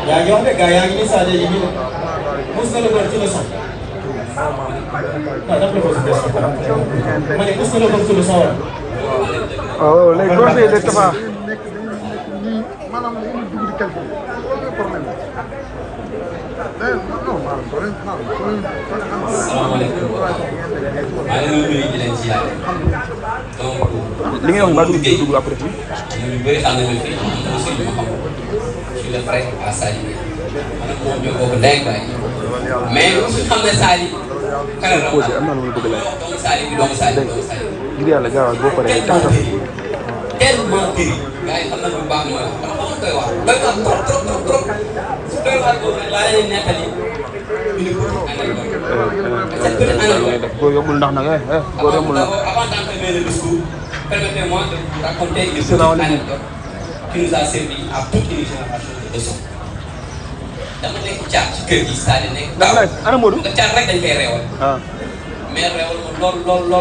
yaa ngi wax de gars yaa ngi nii Sadio yi nii mos na la doon ci leçon. ah dafa la ko si des. ma ne mos na la doon ci leçon wala. waaw léegi conseil de Tapha. maanaam dañuy dugg di calcul loolu problème salaamaaleykum maa ngi leen di nuyu di leen ziar donc li ngeen wax ba dugg après fii. ñu bëri xam nañu fi aussi ñu ma xam je suis le frère à Sadio maanaam moom ñoo bokk ndey ak baay mais su xam ne Sadio xelal la posé am na lu ma bëgg laaj. doomu Sadio bi doomu Sadio doomu Sadio ngir yàlla gaaw boo paree tànta. tellement bëri gars yi xam nañu bu baax mooy dafa am doy waar doy waar trop trop trop trop su doy waar boobu nag laa leen nettali une petite anecdote cette petite anecdote góor yombul ndax nag góor yombul ndax. avant d'entamer le discours permettez-moi de vous raconter une petite anecdote qui nous a servi à toute une génération de leçons dama nekk caat ci kër gi c'est-à-dire nekk daaw ana Modou nga caat rek dañ koy reewal mais reewal ma lool ba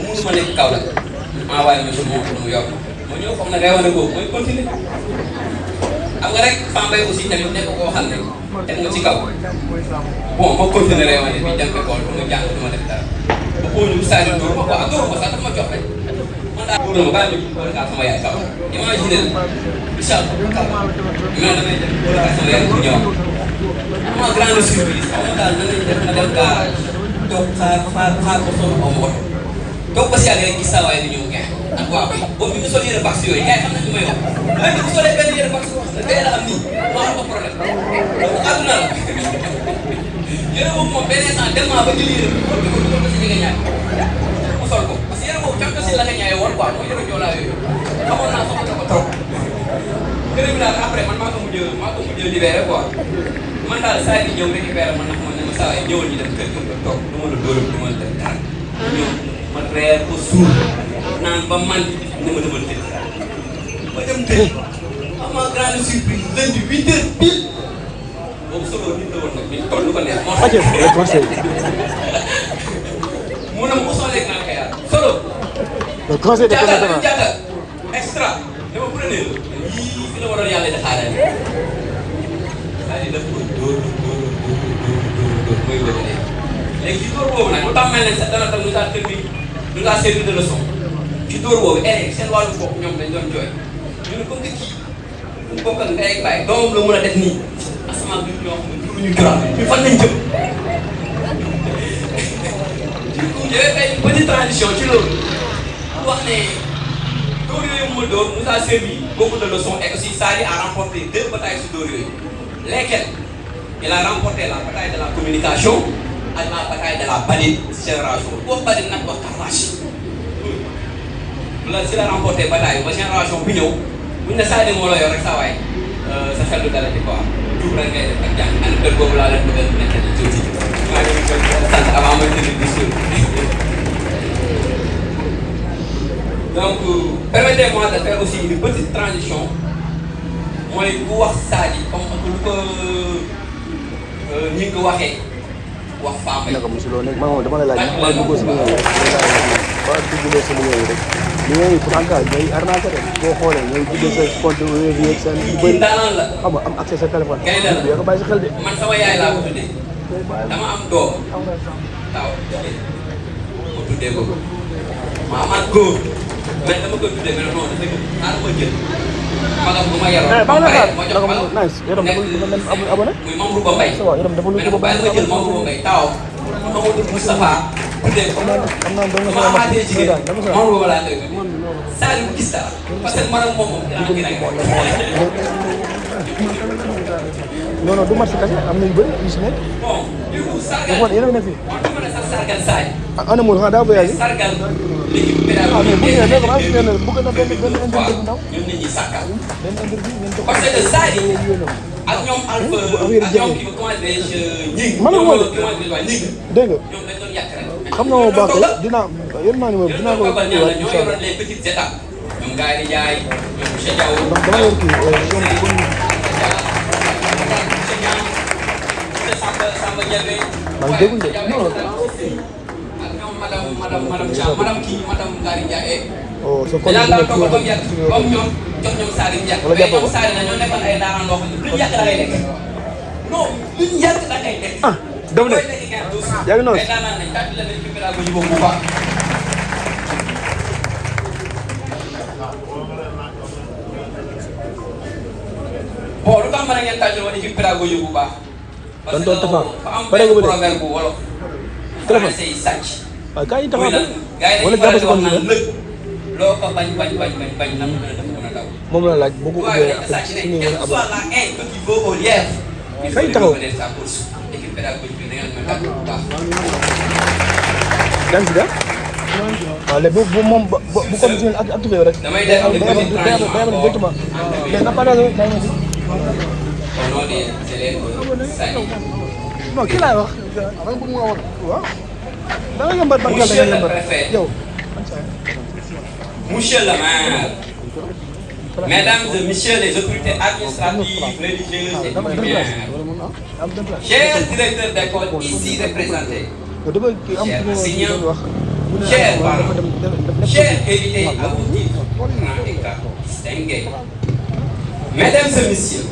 mënu ma nekk kaw la envoyé ma si moom pour mu yor ma ñëw foog na reewal boobu mooy continuer xam nga rek Fambaye aussi tamit nekk koo xam ne teg nga ci kaw bon ma continuer reewal bi dem école pour nga jàng du ma def dara ba koo ñu Sadio dóor ma quoi dóor ma sax dafa ma jox rek man daal dóor ma bàyyi ma ci sama yaay kaw imagine incha allah mais damay def sama yaay pour ñëw ma grande surprise xaw ma daal nan lañ def na dem garage toog xaar ko sonn aw ma oto toog ba si yàgg rek gis saa waay di ñëw gain ak waa bi boobu bi nga sol yére vax yooyu gars yi xam nañ li may wax léegi bu solee benn yére vax wax na day la am nii moo am ko problème loolu àdduna la yére boobu moom benn instant tellement ba jël yére bi ko dugal ko si jege ñaay mu sol ko parce que yére boobu cam ko si la nga ñaay woon quoi mooy yére joolaa yooyu xamoon naa soxla ko trop kër bi daal après man maa ko mujjee libéré quoi man daal saa yi ñëw récupéré man nag ne ma saa yi ñëwal ñu dem kër ga toog du ma la dóoram du ma la def dara ñëw ma reer ko suur naan ba man ne ma demal tëdd ba dem tëdd am ma grande surprise lundi 8h pile boobu solo nit la woon nag ñu toll lu ko neex moo tax mu ne ma mosoo lekk naa Kayar solo conseil de jàngal extra dama prenez yii fi la waroon yàlla di xaaral c'est-à-dire daf ko dóor mooy bëgg léegi ci dóor boobu nag lu tax mel ne sax dana tax nous a servi de leçon ci dóor boobu élèves seen wàllu bopp ñoom dañ doon jooy ñu ne comme que kii ñu bokk ak ndey ak baay doomam la mën a def nii asamaan bi ñoo xam ne ñu jural ñu fan lañ jëm du coup j'avais fait une petite transition ci loolu wax ne dóor yooyu mu dóor nous a servi beaucoup de leçons et aussi Sadio a remporté 2 batailles sur dóor yooyu lesquelles il a remporté la bataille de la communication ak la bataille de la badine génération boo badine nag wax carnage la si la remporté bataille ba génération bi ñëw buñ ne Sadio moo la yor rek saa waay sa xel du dara ci quoi tuub rek ngay def ak jàng anecdote boobu laa leen bëgg a nekk di tuuti maa ngi koy sant avant ma tëdd di suul donc permettez-moi de faire aussi une petite transition mooy bu wax Sadio comme lu ko ñi nga ko waxee wax Fambaye. naka mosuloo nekk maa dama la laaj maa dugg si liggéey rek maa dugg si liggéey rek liggéey yi pourtant gars ñooy arnaqué rek boo xoolee ñooy duggee sa compte Wave yeeg seen yu bëri xam nga am accès sa téléphone. kay la yaa ko bàyyi si xel de. man sama yaay laa ko tuddee dama am doom taw ma tuddee ko ma amaat góor mais dama koy tuddee mais non dafa gën xaaral ma jël magam bu ma yaroon. ba nga xaar ma jox ma nice yaram dafa abonné. muy Mamadou Ba Mbaye. waaw yaram dafa lu ko bàyyi ma jël Mamadou Ba Mbaye taw Mamadou Moustapha tuddee ko am naa doon ma amaatee jigéen Mamadou Ba laa koy Sadio gis dara parce que man ak moom dinaa gën a non non du marché kese am na yu bëri yu si nekk. bon du coup sargal yéen a ngi ne fii. wax dëgg la sax sargal Sadio. ana Mourou xanaa daa voyagé. sargal l'équipe ah mais bu ñu nee dégg naa bëgg na benn interview bu ndaw. ñun nit ñi sàkkal benn interview ngeen jox parce que Sadio ak ñoom Alpha ak ñoom kii comment dirais-je ñing man la ñoom wala comment dirais-je ñing dégg nga ñoom dañ doon yàq rek xam nga ma baax tey dinaa yor naa ni moom dinaa ko ñoo kii waat incha allah yoroon les petites étapes ñoom gars yi di jaay ñoom monsieur Diaw ndax dama yor kii zone bi comme Samba Diallo maa ngi déglu de non ak ñoom madame Thiam madame kii madame Ngari Ndiaye oh sa dañu daan toog ba mu yàgg comme ñoom jox ñoom Sadio Ndiaye. wala jàppoo ko mais ñoom Sadio na ñoo nekkoon ay daaraan loo xam ne lu ñu yàgg da ngay lekk. non lu ñu yàgg da ngay lekk. ah dama ne yaa ngi noonu. mais daanaka nañ tàggat la nañ fi pédagogie boobu bu baax. bon lu tax mën a ngeen tàggat woon équipe pédagogie bu baax. parce que dafa am benn proverbe bu wolof. téléphone say sàcc. waaw gars yi taxaw wala jàpp si kon lëg loo ko bañ na mu gën a def mën a daw. moom la laaj boo ko ubbee après su ñu mën a abal. kay taxaw. équipe pédagogique bi da ngeen mën a tàggat bu baax. yaa ngi si def. waaw léegi bu moom bu continué ak activé rek. damay def directement. mais nga partage daa ngi si. au nom des élèves Sani. non kii laay wax. waaw. da nga yëmbat ba Monsieur le yëmbat préfet. yow. Monsieur le maire. Mesdames et messieurs les autorités administratives, religieuses et coutumières. Chers directeurs d'école ici représentés. Chers enseignants. Chers parents. Chers invités à vos titres, grands et grands, distingués. Mesdames et messieurs.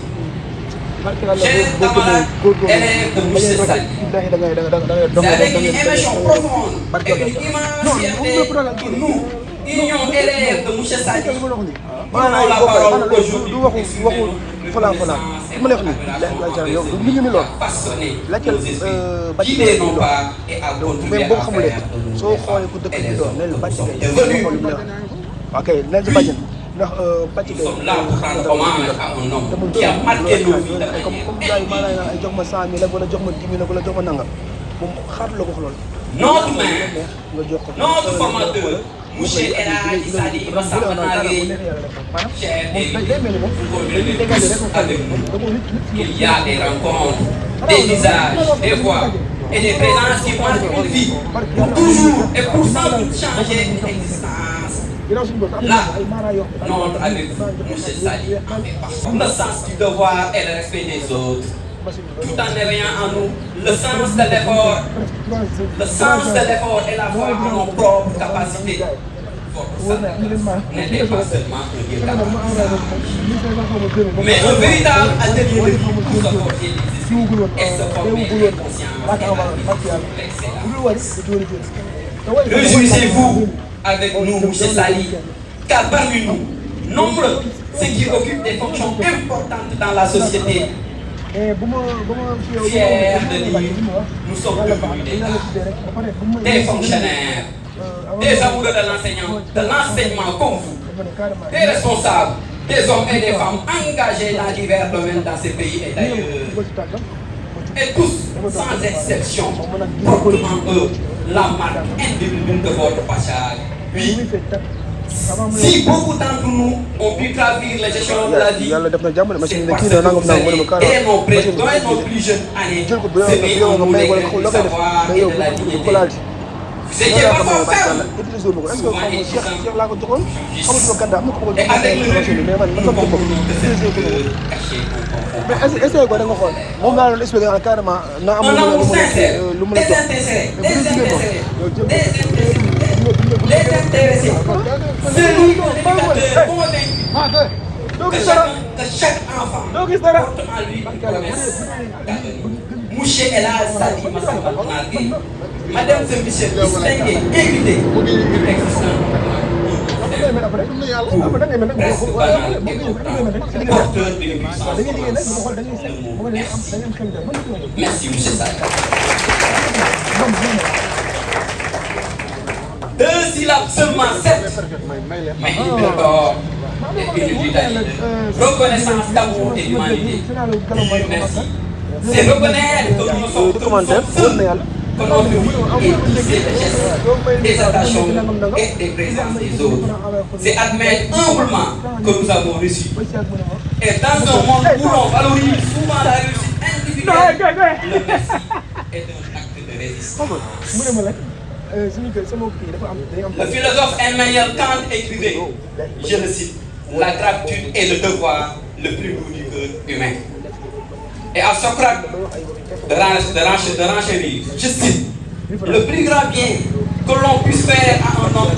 Chers camarades élèves de Monsieur Sali. C'est avec une émotion profonde et une immense fierté pour nous, union élèves de Monsieur Sali. Prenons la parole aujourd'hui pour exprimer notre reconnaissance et notre admiration envers ces militants passionnés, nos esprits, guidés non pas et à contribuer à faire et les hommes que nous sommes devenus. ok nañ si bàjjen ndax pàcc Nous sommes là pour rendre hommage à un homme qui a marqué nos vies de comme manière gars yi maanaam indélébile. ay jox ma 100 000 ak wala jox ma 10 000 ak wala jox ma nangam moom xaatu la ko wax loolu. Notre maire, nga jox ko. notre formateur, Monsieur El Hadji Sali Massamba Nagué, cher invité, vous conviendrez tous avec nous qu'il y a des rencontres, des visages, des voix et des présences qui marquent une vie pour toujours et pour sans doute changer l'existence. Là, notre avec Monsieur Sali en fait partie. Le sens du devoir et le respect des autres, tout en éveillant en nous le sens de l'effort. Le sens de l'effort et la foi en nos propres capacités. Votre sacrifice n'était pas seulement un lieu d'apprentissage, mais un véritable atelier de vie pour se forger les esprits et se former les consciences et la vie pour l'excellence. Réjouissez-vous avec nous, M. Sali, car parmi nous, nombreux ceux qui occupent des fonctions importantes dans la société. Fiers de dire, nous sommes devenus des fonctionnaires, des amoureux de l'enseignement comme vous, des responsables, des hommes et des femmes engagés dans divers domaines dans ces pays et d'ailleurs. Et tous, sans exception, portent en eux la marque indélébile de votre passage. Oui. Si beaucoup d'entre nous ont pu gravir les échelons de la vie, c'est parce que vous avez, dès nos plus jeunes années, semé en nous les graines du savoir et de la dignité. Vous étiez parfois ferme, souvent exigeant, juste. Et avec le recul, nous comprenons que c'est ce que caché au fond. essayé ko da nga xool moom laa doon expliqué carrément na am Un amour sincère, lu mu la désintéressé, celui de l'éducateur convaincu que chaque enfant porte en lui une promesse d'avenir. Monsieur El Hadji Sali Massamba Nagué, Madame et Monsieur distingués, invités, existants, presque banal et pourtant porteur d'une puissance immense. Le mot merci. Merci, Monsieur Sali. Deux syllabes seulement, 7, mais une d'or et une vitalité, reconnaissance d'amour et d'humanité. Merci. C'est reconnaître que nous sommes tous seuls, que notre vie est tissée de gestes, des attachements et des présences des autres. C'est admettre humblement que nous avons reçu. Et dans un monde où l'on valorise souvent la réussite individuelle, le merci est un acte de résistance. Le philosophe Emmanuel Kant écrivait, je le cite, la gratitude est le devoir le plus lourd du cœur humain. Et à Socrate de renchérir, je cite, le plus grand bien que l'on puisse faire à un homme,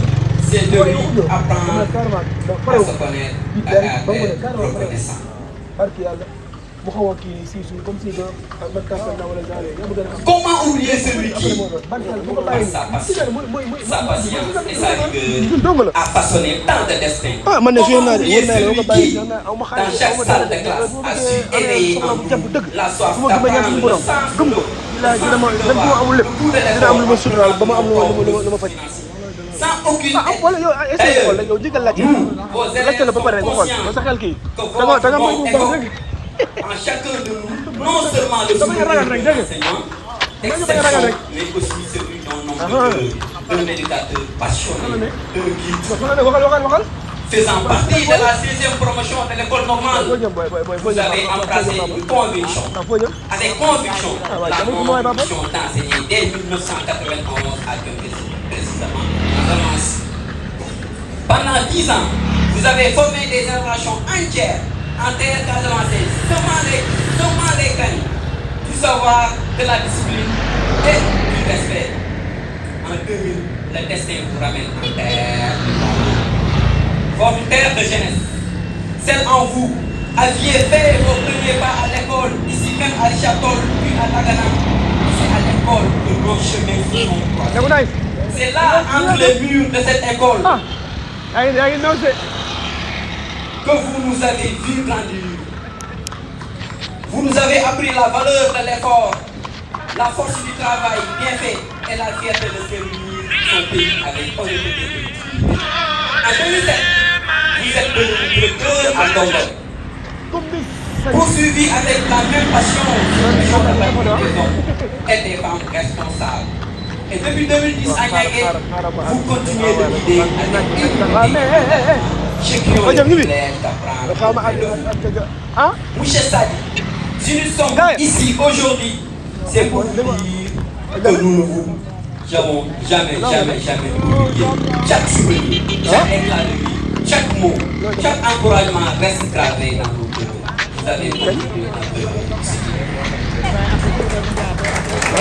c'est C'est de lui apprendre à se connaître, à être reconnaissant. mu xaw a kii siisu comme si que man kàttan naa wala genre nga bëgg a. Comment oublier celui qui, par sa patience et sa rigueur, a façonné tant de destins? Comment oublier celui qui, dans chaque salle de classe, a su éveiller en vous la soif d'apprendre le sens de l'eau, le goût de l'effort, sans aucune aide. D'ailleurs, vos élèves sont conscients que votre nom évoque en chacun de nous, non seulement le souvenir de l'enseignant, d'exception, mais aussi celui d'un homme d'un éducateur passionné, d'un guide. Faisant partie de la 6e promotion de l'école normale, vous avez embrassé une conviction. Avec conviction, la conviction d'enseigner dès 1991 à Kempes, précisément en Casamance. Pendant 10 ans, vous avez formé des générations entières en terre casamançaise, seulement les graines du savoir, de la discipline et du respect. En 2000, le destin vous ramène en terre de parents. Votre terre de jeunesse, celle en vous, aviez fait vos premiers pas à l'école, ici même à Château, puis à Tagana. C'est à l'école que nos chemins se sont croisés. C'est là, entre les murs de cette école, que vous nous avez vu grandir. Vous nous avez appris la valeur de l'effort, la force du travail bien fait et la fierté de servir son pays avec honnêteté. En 2007, vous êtes devenu directeur à Londres. Poursuivi avec la même passion sur des hommes et des femmes responsables. Et depuis 2010 à Niagué, vous continuez de guider avec humilité. Ceux qui ont le plaisir d'apprendre. Monsieur Sadi, si nous sommes ici aujourd'hui, c'est pour dire que nous ne vous avons jamais oublié. Chaque souvenir, chaque éclat de vie, chaque mot, chaque encouragement reste gravé dans nos cœurs. Vous avez continué à œuvrer.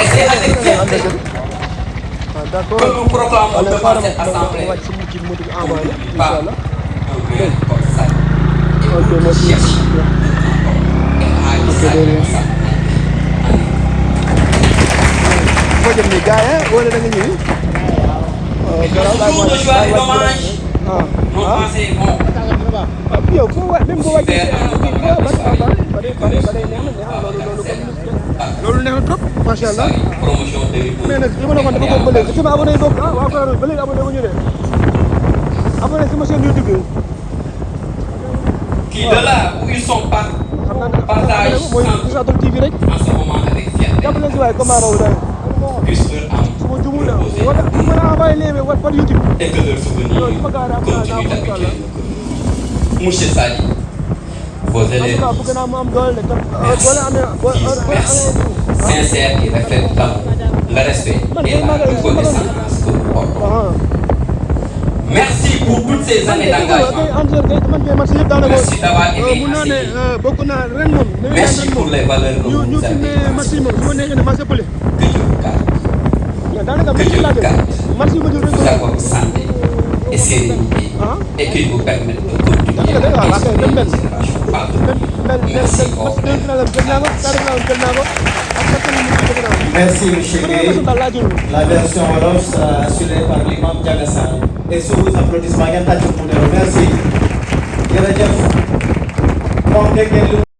Et c'est avec fierté que nous proclamons devant cette assemblée pas un vrai comme ça. Et on cherche le jour de joie et d'hommage, nos pensées vont loolu neex na trop macha allah promotion de mais nag li ma la waxoon dafa ko ba léegi su ma abonné bokk ah waaw ba léegi abonné wu ñu de abonné sama chaîne YouTube qui de là où ils sont partagent mooy Issa Tall TV rek en ce moment avec fierté. jàpp leen si waaye comment raw daal Puisse leur âme su ma jumul wala su ma la envoyé lien bi par YouTube et que leur souvenir continue d'habiter nos cœurs. Monsieur Sadi, vos élèves, merci, sincère et reflète le respect et la reconnaissance que vous portez. Merci pour toutes ces années d'engagement. Merci d'avoir aimé enseigner. Merci pour les valeurs que vous nous avez transmises. Que Dieu vous garde, vous accorde santé et sérénité et qu'il vous permette de continuer à inspirer les générations partout. Merci encore. Merci M. Gueye. La version Wolof sera assurée par l'imam Diaga Sarr. Et sous vos applaudissements, merci. Jërëjëf.